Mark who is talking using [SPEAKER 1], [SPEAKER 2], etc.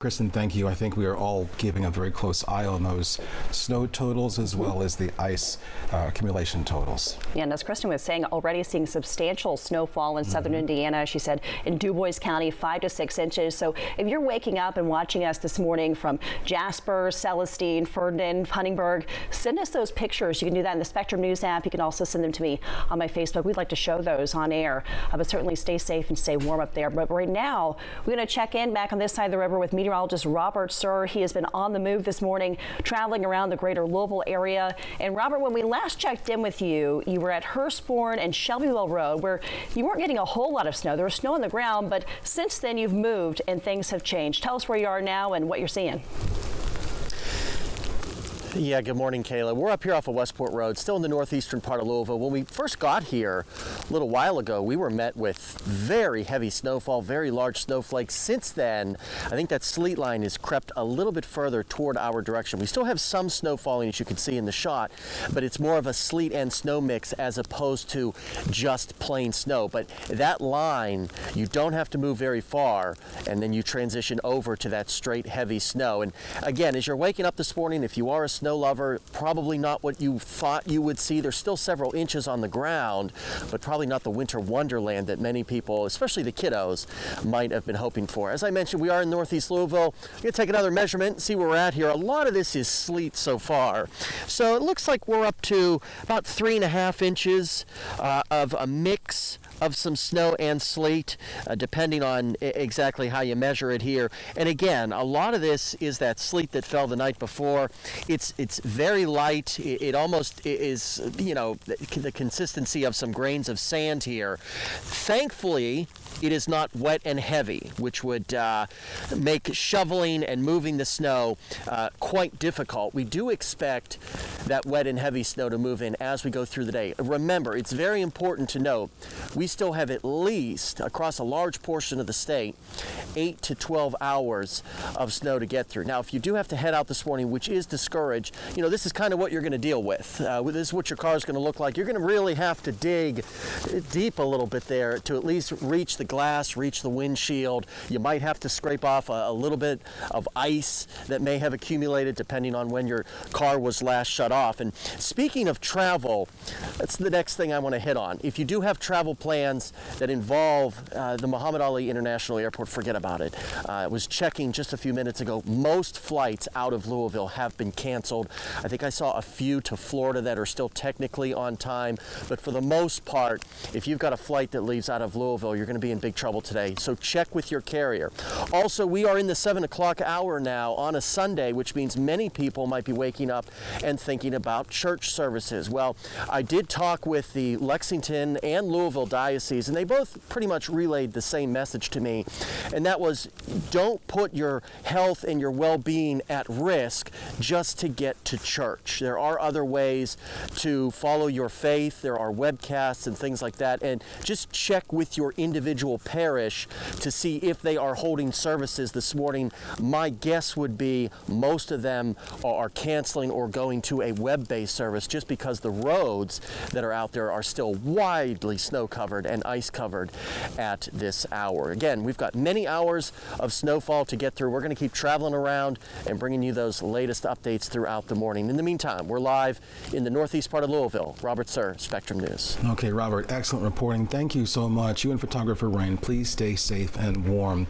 [SPEAKER 1] Kristen, thank you. I think we are all keeping a very close eye on those snow totals as well as the ice accumulation totals.
[SPEAKER 2] Yeah, and as Kristen was saying, already seeing substantial snowfall in southern Indiana. She said in Du Bois County, 5 to 6 inches. So if you're waking up and watching us this morning from Jasper, Celestine, Ferdinand, Huntingburg, send us those pictures. You can do that in the Spectrum News app. You can also send them to me on my Facebook. We'd like to show those on air. But certainly stay safe and stay warm up there. But right now, we're going to check in back on this side of the river with meteorologist Robert Suhr. He has been on the move this morning, traveling around the greater Louisville area. And Robert, when we last checked in with you, you were at Hurstbourne and Shelbyville Road, where you weren't getting a whole lot of snow. There was snow on the ground, but since then you've moved and things have changed. Tell us where you are now and what you're seeing.
[SPEAKER 3] Yeah, good morning, Kayla. We're up here off of Westport Road, still in the northeastern part of Louisville. When we first got here a little while ago, we were met with very heavy snowfall, very large snowflakes. Since then, I think that sleet line has crept a little bit further toward our direction. We still have some snow falling, as you can see in the shot, but it's more of a sleet and snow mix as opposed to just plain snow. But that line, you don't have to move very far, and then you transition over to that straight heavy snow. And again, as you're waking up this morning, if you are a snow lover, probably not what you thought you would see. There's still several inches on the ground, but probably not the winter wonderland that many people, especially the kiddos, might have been hoping for. As I mentioned, we are in northeast Louisville. We're going to take another measurement and see where we're at here. A lot of this is sleet so far. So it looks like we're up to about 3.5 inches of a mix of some snow and sleet, depending on exactly how you measure it here. And again, a lot of this is that sleet that fell the night before. It's very light. It almost is, you know, the consistency of some grains of sand here. Thankfully, it is not wet and heavy, which would make shoveling and moving the snow quite difficult. We do expect that wet and heavy snow to move in as we go through the day. Remember, it's very important to note, we still have at least, across a large portion of the state, 8 to 12 hours of snow to get through. Now, if you do have to head out this morning, which is discouraged, you know, this is kind of what you're going to deal with. This is what your car is going to look like. You're going to really have to dig deep a little bit there to at least reach the glass, reach the windshield. You might have to scrape off a little bit of ice that may have accumulated depending on when your car was last shut off. And speaking of travel, that's the next thing I want to hit on. If you do have travel plans that involve the Muhammad Ali International Airport, forget about it. I was checking just a few minutes ago. Most flights out of Louisville have been canceled. I think I saw a few to Florida that are still technically on time, but for the most part, if you've got a flight that leaves out of Louisville, you're going to be in big trouble today. So check with your carrier. Also, we are in the 7 o'clock hour now on a Sunday, which means many people might be waking up and thinking about church services. Well, I did talk with the Lexington and Louisville diocese, and they both pretty much relayed the same message to me, and that was, don't put your health and your well-being at risk just to get to church. There are other ways to follow your faith. There are webcasts and things like that, and just check with your individual parish to see if they are holding services this morning. My guess would be most of them are canceling or going to a web-based service just because the roads that are out there are still widely snow-covered and ice-covered at this hour. Again, we've got many hours of snowfall to get through. We're going to keep traveling around and bringing you those latest updates throughout the morning. In the meantime, we're live in the northeast part of Louisville. Robert Suhr, Spectrum News.
[SPEAKER 1] Okay, Robert, excellent reporting. Thank you so much. You and photographer Ryan, please stay safe and warm.